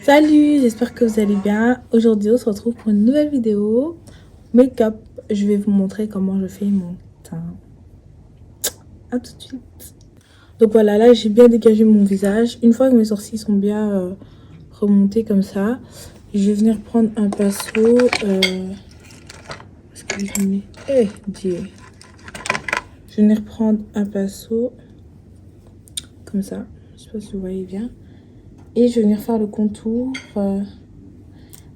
Salut, j'espère que vous allez bien. Aujourd'hui, on se retrouve pour une nouvelle vidéo make-up. Je vais vous montrer comment je fais mon teint. A tout de suite. Donc voilà, là j'ai bien dégagé mon visage. Une fois que mes sourcils sont bien remontés comme ça, je vais venir prendre un pinceau. Est-ce que je mets... Dieu. Je vais venir prendre un pinceau comme ça. Je sais pas si vous voyez bien. Et je vais venir faire le contour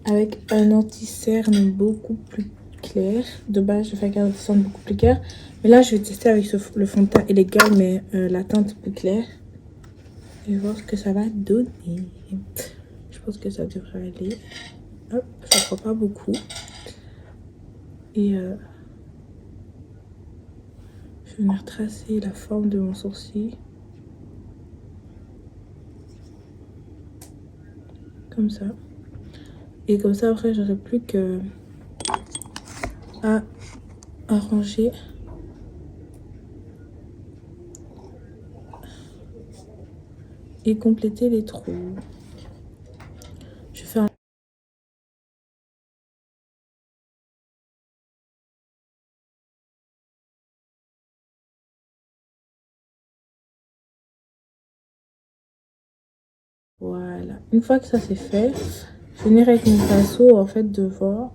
avec un anti-cerne beaucoup plus clair. De base, je fais un anti-cerne beaucoup plus clair. Mais là, je vais tester avec le fond de teint illégal, mais la teinte plus claire. Et voir ce que ça va donner. Je pense que ça devrait aller. Hop, ça prend pas beaucoup. Et je vais venir tracer la forme de mon sourcil. Comme ça. Et comme ça, après, j'aurai plus que à arranger et compléter les trous. Je fais un... Voilà. Une fois que ça c'est fait, je vais venir avec mon pinceau en fait devoir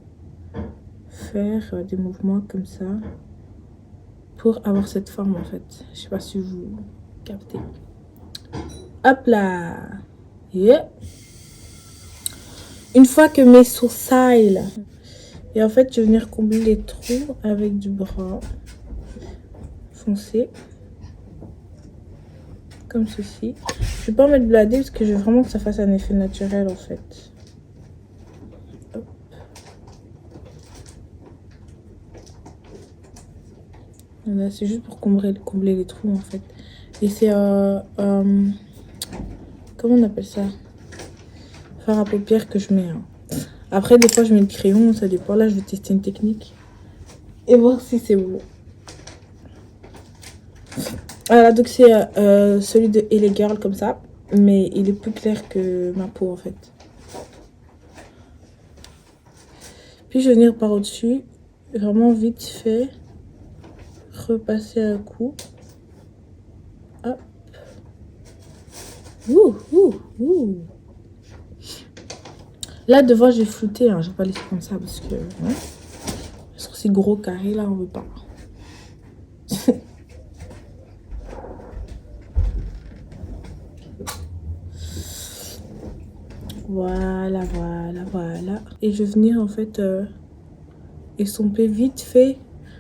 faire des mouvements comme ça pour avoir cette forme en fait. Je sais pas si vous captez. Hop là. Yeah. Une fois que mes sourcils et en fait je vais venir combler les trous avec du brun foncé comme ceci. Je vais pas en mettre bladé parce que je veux vraiment que ça fasse un effet naturel en fait. Voilà, c'est juste pour combler les trous en fait. Et c'est comment on appelle ça, fard à paupières que je mets. Après des fois je mets le crayon, ça dépend. Là je vais tester une technique et voir si c'est bon. Voilà, donc c'est celui de LA Girl comme ça, mais il est plus clair que ma peau en fait. Puis je vais venir par au-dessus, vraiment vite fait, repasser un coup. Hop. Ouh. Là devant j'ai flouté, hein. Je vais pas laisser comme ça parce que hein, les sourcils gros carrés là on veut pas. Voilà. Et je vais venir en fait estomper vite fait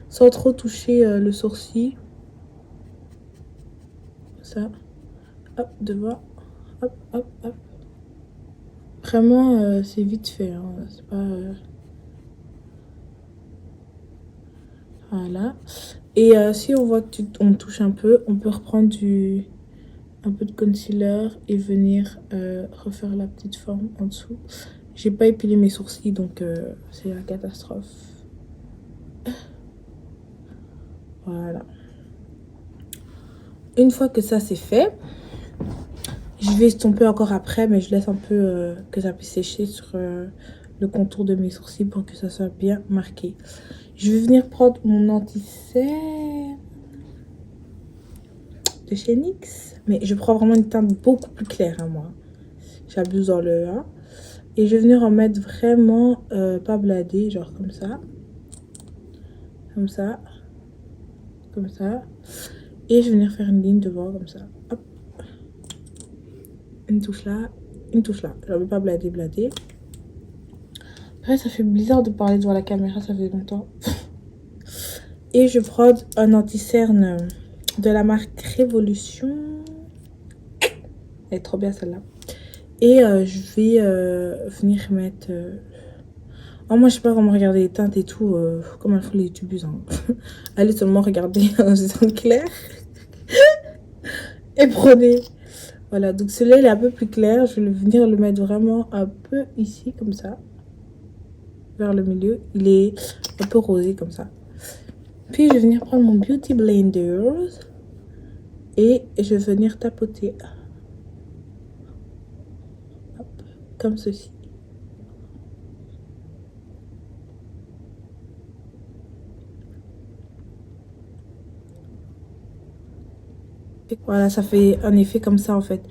sans trop toucher le sourcil. Ça. Hop, devant. Hop. Vraiment, c'est vite fait. Hein. C'est pas... Voilà. Et si on voit que on touche un peu, on peut reprendre un peu de concealer et venir refaire la petite forme en dessous. J'ai pas épilé mes sourcils, donc c'est la catastrophe. Voilà. Une fois que ça c'est fait, je vais estomper encore après, mais je laisse un peu que ça puisse sécher sur le contour de mes sourcils pour que ça soit bien marqué. Je vais venir prendre mon anti-cerne de chez NYX. Mais je prends vraiment une teinte beaucoup plus claire, hein, moi. J'abuse dans le 1. Et je vais venir en mettre vraiment pas bladé, genre comme ça. Comme ça. Comme ça. Et je vais venir faire une ligne devant, comme ça. Hop. Une touche là. Une touche là. Je ne vais pas blader. Après, ça fait bizarre de parler devant la caméra, ça fait longtemps. Et je prends un anti-cerne de la marque Révolution. Elle est trop bien celle-là. Et je vais venir mettre... Oh, moi, je sais pas comment regarder les teintes et tout. Comme elles font les youtubeuses. Hein. Allez seulement regarder en étant clair. Et prenez. Voilà, donc celui-là, il est un peu plus clair. Je vais venir le mettre vraiment un peu ici, comme ça. Vers le milieu. Il est un peu rosé, comme ça. Puis, je vais venir prendre mon Beauty Blender. Et je vais venir tapoter. Hop. comme ceci. Voilà, ça fait un effet comme ça en fait.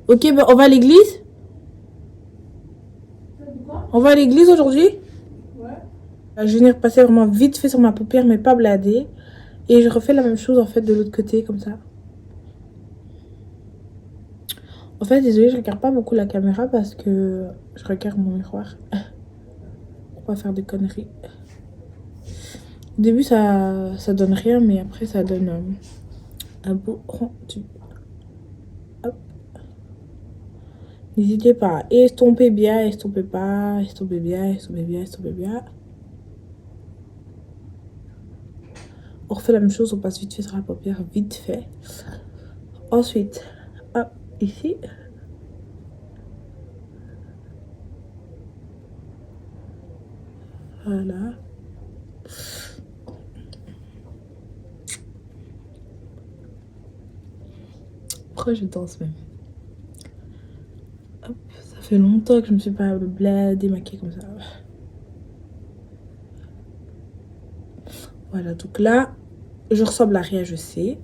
Ok, ben on va à l'église? On va à l'église aujourd'hui? Ouais. Je vais venir passer vraiment vite fait sur ma paupière, mais pas bladée. Et je refais la même chose en fait de l'autre côté, comme ça. En fait, désolée, je regarde pas beaucoup la caméra parce que je regarde mon miroir. Pour pas faire des conneries. Au début, ça donne rien, mais après, ça donne un beau rendu. Hop. N'hésitez pas à estomper bien, estomper pas, estomper bien, estomper bien, estomper bien. On refait la même chose, on passe vite fait sur la paupière, vite fait. Ensuite, hop, ici. Voilà. Pourquoi je danse même? Hop, ça fait longtemps que je me suis pas démaquillée comme ça. Voilà, donc là, je ressemble à rien, je sais.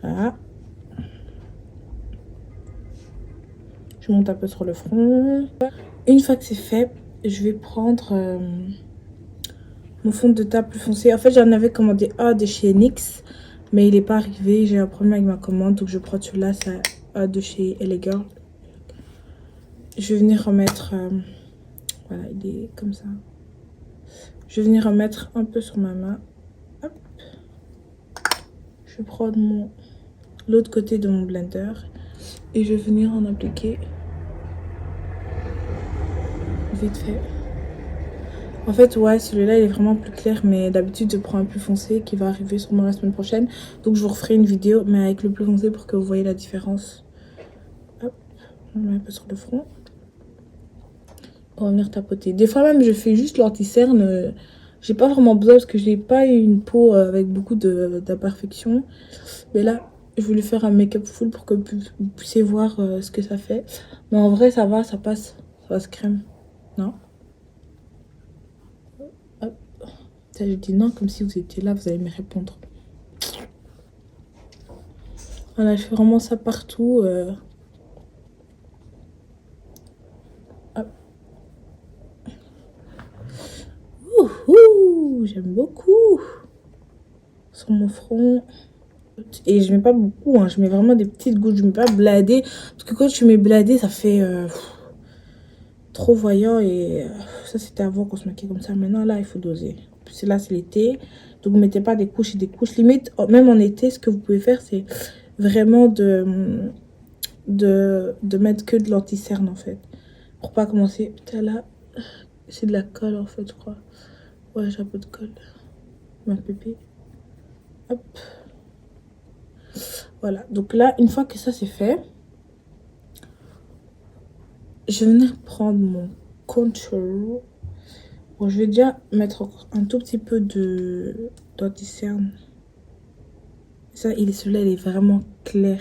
Voilà. Je monte un peu sur le front. Une fois que c'est fait, je vais prendre mon fond de teint plus foncé. En fait, j'en avais commandé un de chez NYX, mais il n'est pas arrivé. J'ai un problème avec ma commande, donc je prends celui-là, c'est un de chez Elegant. Je vais venir remettre... voilà, il est comme ça. Je vais venir remettre un peu sur ma main. Hop. Je vais prendre l'autre côté de mon blender et je vais venir en appliquer vite fait. En fait, ouais, celui-là, il est vraiment plus clair, mais d'habitude, je prends un plus foncé qui va arriver sûrement la semaine prochaine. Donc, je vous referai une vidéo, mais avec le plus foncé pour que vous voyez la différence. Hop, on met un peu sur le front. On va venir tapoter. Des fois même, je fais juste l'anti-cerne. J'ai pas vraiment besoin parce que j'ai pas une peau avec beaucoup d'imperfections. Mais là, je voulais faire un make-up full pour que vous puissiez voir ce que ça fait. Mais en vrai, ça va, ça passe. Ça passe crème. Non? Hop. Ça, je dis non comme si vous étiez là, vous allez me répondre. Voilà, je fais vraiment ça partout. Hop. Ouhou, j'aime beaucoup. Sur mon front. Et je mets pas beaucoup, hein. Je mets vraiment des petites gouttes. Je mets pas bladé. Parce que quand tu mets bladé, ça fait trop voyant. Et ça, c'était avant qu'on se maquillait comme ça. Maintenant, là, il faut doser. Là, c'est l'été. Donc, vous mettez pas des couches et des couches. Limite, même en été, ce que vous pouvez faire, c'est vraiment de mettre que de l'anti-cerne, en fait. Pour pas commencer. Putain, là, c'est de la colle, en fait, je crois. Ouais, j'ai un peu de colle. Ma pépé. Hop. Voilà, donc là, une fois que ça c'est fait, je vais venir prendre mon contour. Bon, je vais déjà mettre un tout petit peu d'anti-cerne. Ça, celui-là, il est vraiment clair.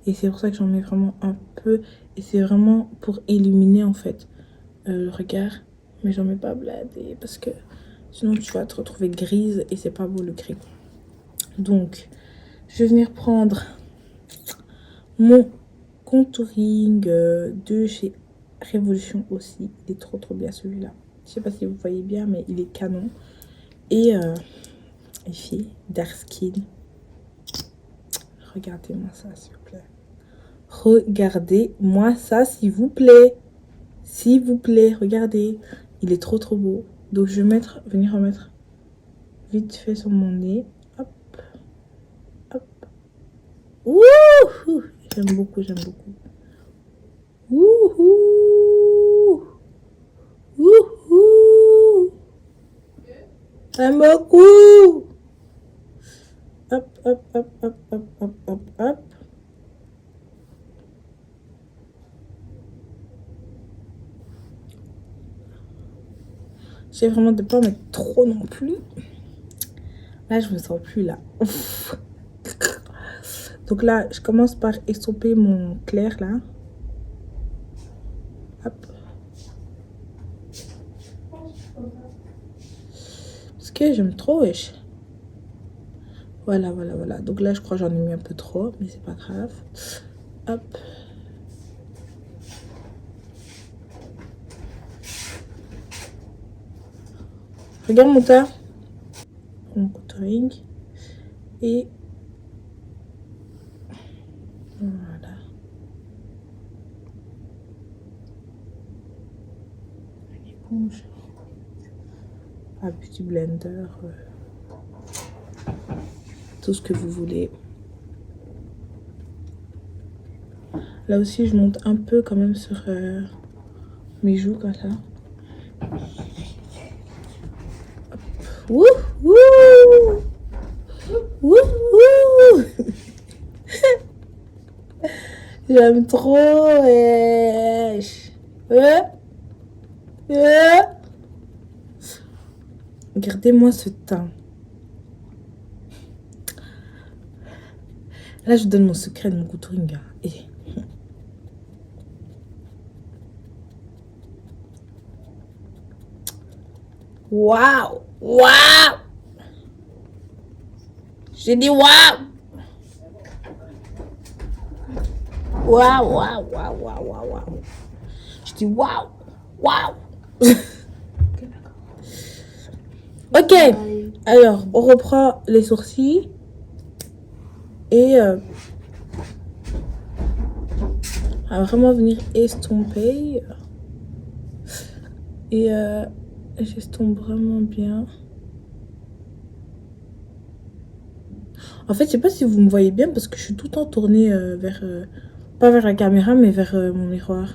Et c'est pour ça que j'en mets vraiment un peu. Et c'est vraiment pour illuminer, en fait, le regard. Mais j'en mets pas bladé parce que sinon, tu vas te retrouver grise et c'est pas beau le gris. Donc, je vais venir prendre mon contouring de chez Révolution aussi. Il est trop bien celui-là. Je sais pas si vous voyez bien, mais il est canon. Et ici, Dark Skin. Regardez-moi ça, s'il vous plaît. Regardez-moi ça, s'il vous plaît. S'il vous plaît, regardez. Il est trop beau. Donc, je vais venir remettre vite fait sur mon nez. Hop. Hop. Wouhou! J'aime beaucoup. Wouhou! Wouhou! J'aime beaucoup! Hop. J'ai vraiment de pas mettre trop non plus. Là, je me sens plus là. Ouf. Donc là, je commence par estomper mon clair là. Hop. Parce que j'aime trop, wesh. Voilà, voilà, voilà. Donc là, je crois que j'en ai mis un peu trop, mais c'est pas grave. Hop. Regarde mon teint. Mon contouring. Et voilà. Une éponge. Un petit blender. Tout ce que vous voulez. Là aussi, je monte un peu quand même sur mes joues comme ça. Wouh, wouh, wouh, wouh. J'aime trop, wesh. Regardez-moi ce teint. Là, je donne mon secret de mon contouring. Et... Waouh! Waouh! J'ai dit waouh! Waouh, waouh, waouh, waouh, waouh, waouh. Je dis waouh! Waouh! Ok, alors on reprend les sourcils. Et on va vraiment venir estomper. Et j'estompe vraiment bien. En fait, je sais pas si vous me voyez bien parce que je suis tout le temps tournée vers... pas vers la caméra, mais vers mon miroir.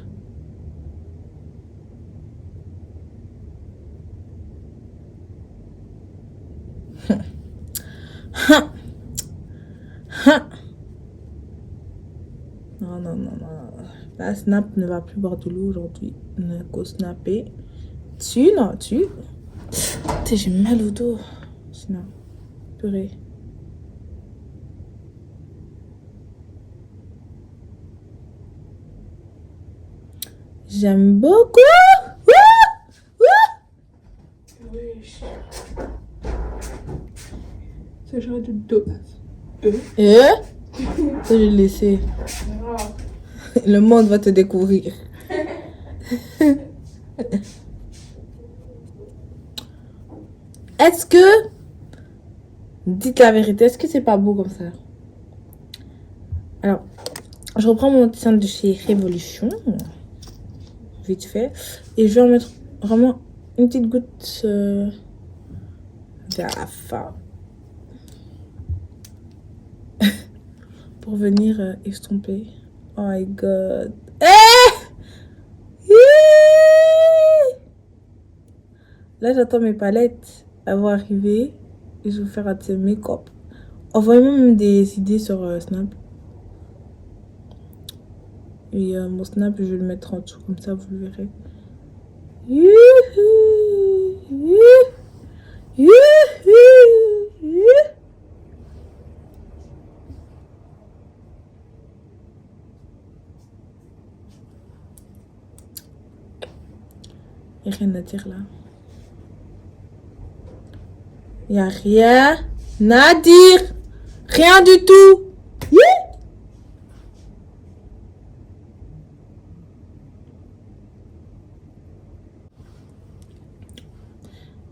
Non, non, non, non. La snap ne va plus boire de l'eau aujourd'hui. Ne go snapper. Tu, non, tu. Putain, j'ai mal au dos. Sinon, purée. J'aime beaucoup. C'est genre du dos. Ça, je vais le laisser. Le monde va te découvrir. Est-ce que... Dites la vérité, est-ce que c'est pas beau comme ça? Alors, je reprends mon dessin de chez Révolution. Vite fait. Et je vais en mettre vraiment une petite goutte vers la fin. Pour venir estomper. Oh my god. Là, j'attends mes palettes. Elles vont arriver. Et je vais vous faire un de ces make-up. Envoyez-moi même des idées sur Snap. Et mon Snap, je vais le mettre en dessous. Comme ça, vous le verrez. Il n'y a rien à dire là. Il n'y a rien à dire. Rien du tout.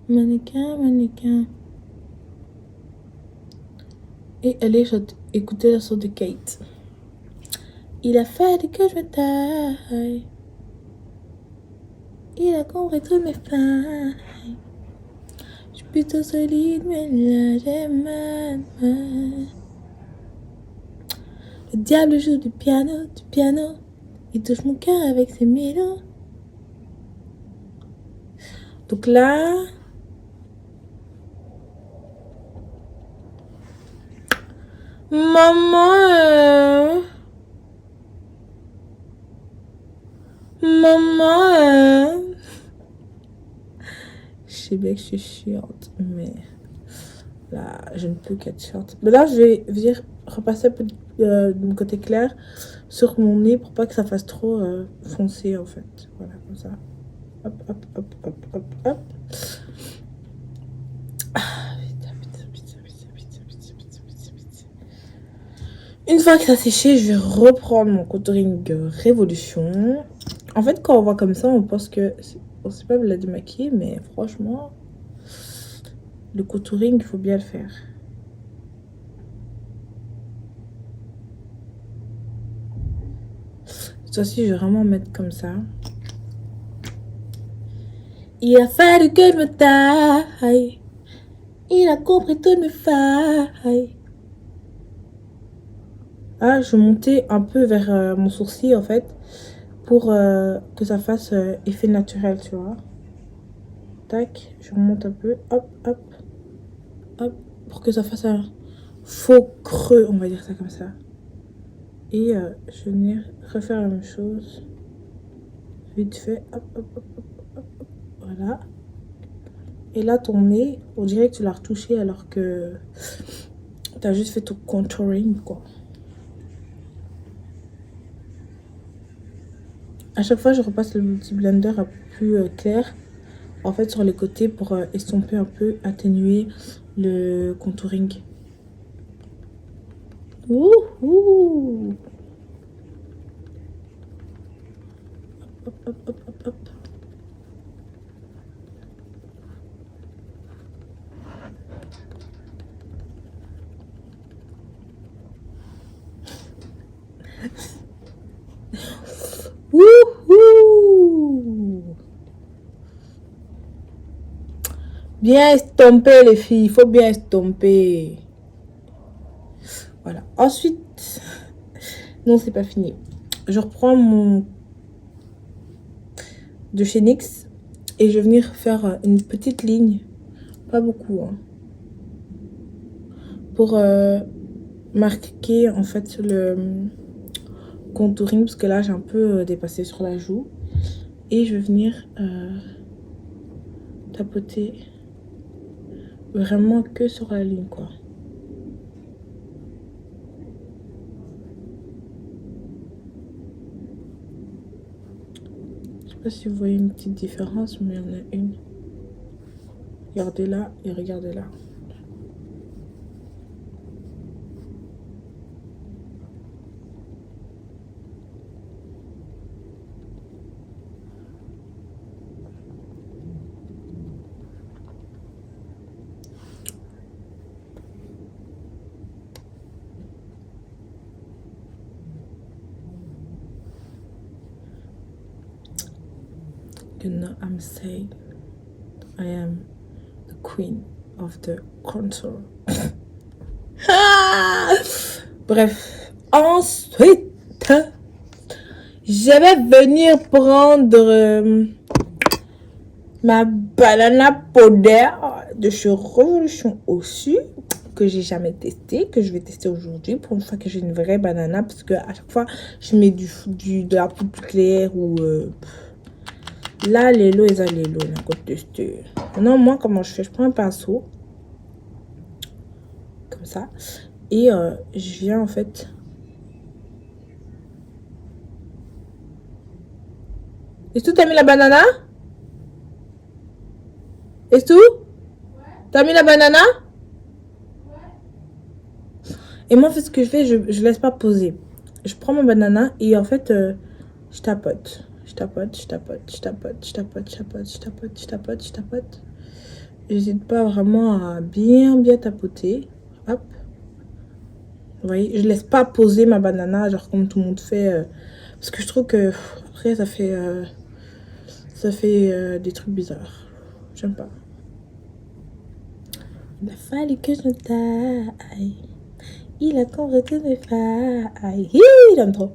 Mannequin, mannequin. Et allez, écoutez la chanson de Kate. Il a fallu que je me taille. Il a compris toutes mes failles. Je suis plutôt solide, mais là j'ai mal. Le diable joue du piano, du piano. Il touche mon cœur avec ses mélos. Donc là... Maman, maman, je sais bien que je suis chiante, mais Là, je ne peux qu'être short. Mais là, je vais venir repasser un peu du côté clair sur mon nez pour pas que ça fasse trop foncé en fait. Voilà, comme ça. Hop, hop, hop, hop, hop, hop. Une fois que ça a séché, je vais reprendre mon contouring Révolution. En fait, quand on voit comme ça, on pense que c'est pas la démaquiller, mais franchement, le contouring, il faut bien le faire. Cette fois-ci, je vais vraiment mettre comme ça. Il a fallu que je me taille. Il a compris toutes mes failles. Ah, je montais un peu vers mon sourcil en fait pour que ça fasse effet naturel, tu vois. Tac, je remonte un peu, hop, hop, hop, pour que ça fasse un faux creux, on va dire ça comme ça. Et je vais venir refaire la même chose, vite fait, hop, hop, hop, hop, hop, hop, voilà. Et là, ton nez, on dirait que tu l'as retouché alors que tu as juste fait ton contouring, quoi. À chaque fois, je repasse le Beauty Blender un peu plus clair, en fait, sur les côtés pour estomper un peu, atténuer le contouring. Wouhou! Hop, hop, hop, hop, hop. Wouhou! Bien estomper les filles, il faut bien estomper. Voilà. Ensuite, non, c'est pas fini. Je reprends mon de chez NYX et je vais venir faire une petite ligne, pas beaucoup, hein, pour marquer en fait le contouring parce que là j'ai un peu dépassé sur la joue et je vais venir tapoter vraiment que sur la ligne, quoi. Je sais pas si vous voyez une petite différence, mais il y en a une. Regardez là et regardez là. You know I'm saying I am the queen of the contour. Bref, ensuite je vais venir prendre ma banana powder de chez Révolution aussi, que j'ai jamais testé, que je vais tester aujourd'hui pour une fois que j'ai une vraie banana, parce que à chaque fois je mets de la poudre claire ou là les lots ils ont les lots là qu'on teste. Maintenant moi comment je fais, je prends un pinceau comme ça et je viens en fait Est-ce que t'as mis la banana? Est-ce que t'as mis la banana? Et moi, en fait, ce que je fais, je laisse pas poser. Je prends ma banana et en fait, je tapote. Je tapote, je tapote, je tapote, je tapote, je tapote, je tapote, je tapote, je tapote. J'hésite pas vraiment à bien tapoter. Hop. Vous voyez, je laisse pas poser ma banana, genre comme tout le monde fait. Parce que je trouve que après, ça fait des trucs bizarres. J'aime pas. Il a fallu que je taille. Il a compris toutes mes failles. J'aime trop.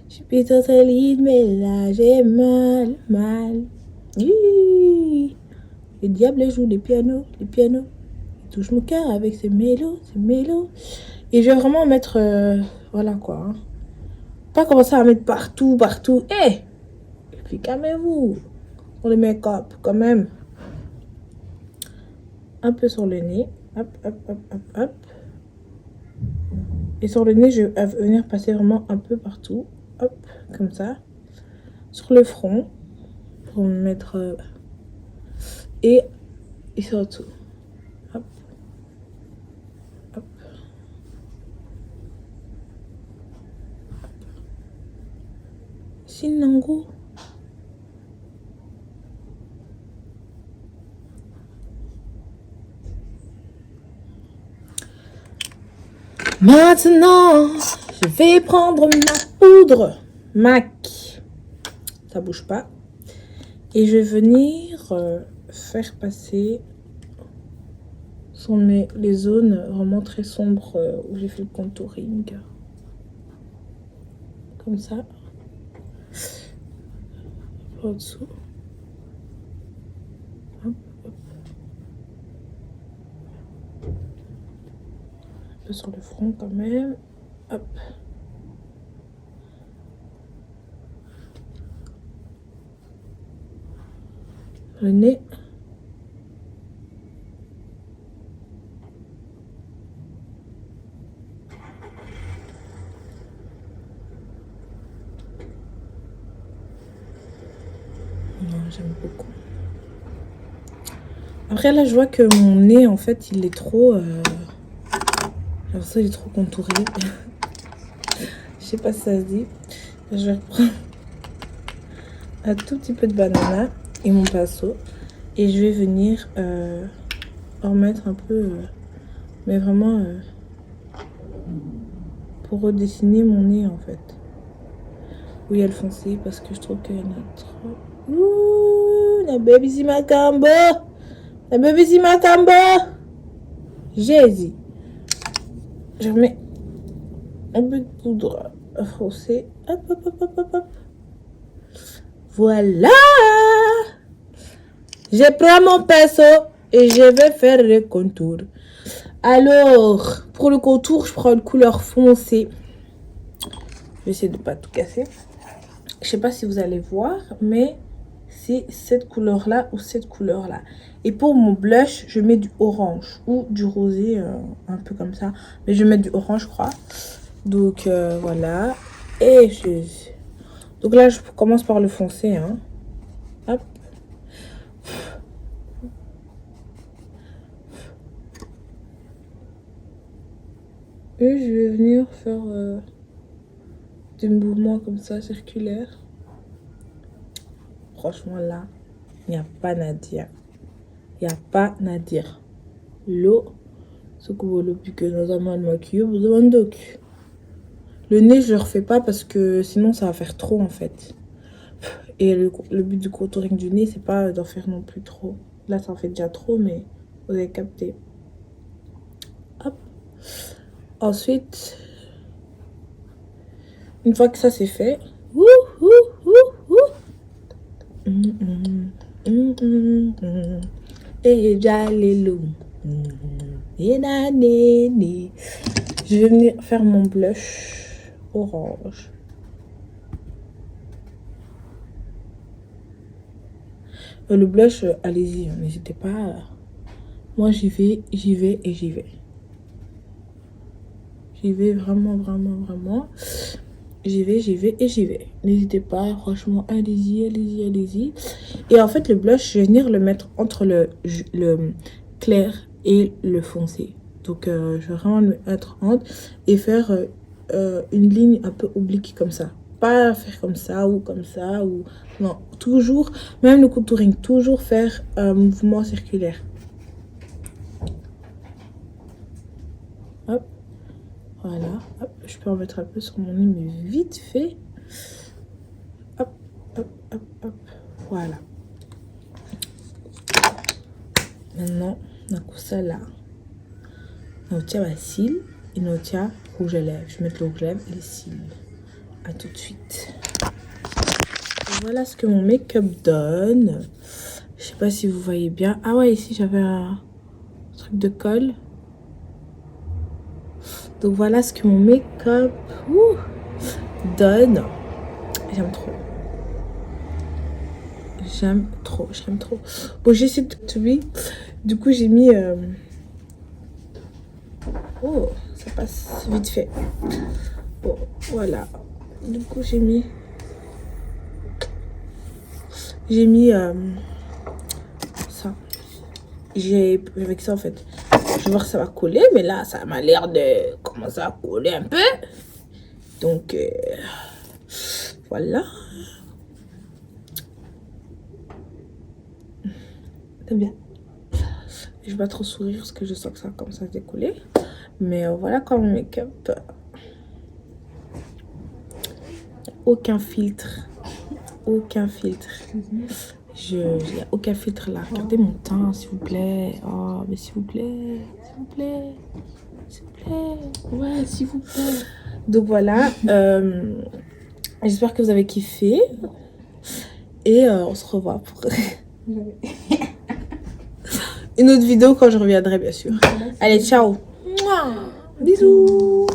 Je suis plutôt solide, mais là j'ai mal. Hi. Le diable joue les pianos. Il touche mon cœur avec ses mélos. Et je vais vraiment mettre, voilà quoi. Hein. Pas commencer à mettre partout. Eh! Et puis calmez-vous. Pour le make-up, quand même. Un peu sur le nez. Hop, hop, hop, hop, hop. Et sur le nez, je vais venir passer vraiment un peu partout. Hop, comme ça. Sur le front. Pour me mettre... et surtout. Hop. Hop. Sinango. Maintenant, je vais prendre ma poudre MAC. Ça bouge pas. Et je vais venir faire passer sur les zones vraiment très sombres où j'ai fait le contouring. Comme ça. Par dessous. Hop, hop. Un peu sur le front quand même. Hop. Le nez. Non, j'aime beaucoup. Après là, je vois que mon nez, en fait, il est trop... Alors ça, il est trop contouré. Je sais pas si ça se dit. Je vais reprendre un tout petit peu de banana et mon pinceau. Et je vais venir en mettre un peu... mais vraiment... pour redessiner mon nez, en fait. Oui, elle foncée parce que je trouve qu'elle a trop... Ouh, la baby si macambo. La baby si macambo. Jésus. Je remets un peu de poudre foncée. Hop, hop, hop, hop, hop, hop. Voilà. Je prends mon pinceau et je vais faire le contour. Alors, pour le contour, je prends une couleur foncée. Je vais essayer de ne pas tout casser. Je sais pas si vous allez voir, mais c'est cette couleur-là ou cette couleur-là. Et pour mon blush, je mets du orange ou du rosé, un peu comme ça. Mais je vais mettre du orange, je crois. Donc, voilà. Et donc là, je commence par le foncé. Hein. Hop. Et je vais venir faire des mouvements comme ça, circulaires. Franchement, là, il n'y a pas à dire. Il n'y a pas à dire. L'eau, ce que vous voulez plus que nos amants de maquillage, vous demandez donc. Le nez, je ne le refais pas parce que sinon, ça va faire trop, en fait. Et le but du contouring du nez, c'est pas d'en faire non plus trop. Là, ça en fait déjà trop, mais vous avez capté. Hop. Ensuite, une fois que ça c'est fait, et j'allais je vais venir faire mon blush orange. Le blush, allez-y, n'hésitez pas. Moi, j'y vais et j'y vais. J'y vais vraiment, vraiment, vraiment. J'y vais et j'y vais. N'hésitez pas, franchement, allez-y. Et en fait, le blush, je vais venir le mettre entre le clair et le foncé. Donc, je vais vraiment le mettre entre et faire une ligne un peu oblique comme ça. Pas faire comme ça ou comme ça. Ou... Non, toujours, même le contouring, toujours faire un mouvement circulaire. Hop. Voilà, hop, je peux en mettre un peu sur mon nez, mais vite fait. Hop, hop, hop, hop. Voilà. Maintenant, on a ça là. On tient la cils et on tient rouge à lèvres. Je vais mettre le rouge à lèvres et les cils. A tout de suite. Et voilà ce que mon make-up donne. Je sais pas si vous voyez bien. Ah ouais, ici j'avais un truc de colle. Donc voilà ce que mon make-up donne. J'aime trop. J'aime trop. Bon, j'ai essayé de trouver. Du coup, j'ai mis Oh, ça passe vite fait. Bon, voilà. Du coup, j'ai mis ça. Avec ça, en fait. Je vais voir si ça va coller, mais là, ça m'a l'air de commencer à coller un peu. Donc, voilà. C'est bien. Je vais pas trop sourire parce que je sens que ça commence à se décoller. Mais voilà, comme make-up. Aucun filtre. Aucun filtre. Il n'y a aucun filtre là. Regardez mon teint, s'il vous plaît. Oh, mais s'il vous plaît. S'il vous plaît. S'il vous plaît. Ouais, s'il vous plaît. Donc voilà. J'espère que vous avez kiffé. Et on se revoit pour une autre vidéo quand je reviendrai, bien sûr. Allez, ciao. Bisous.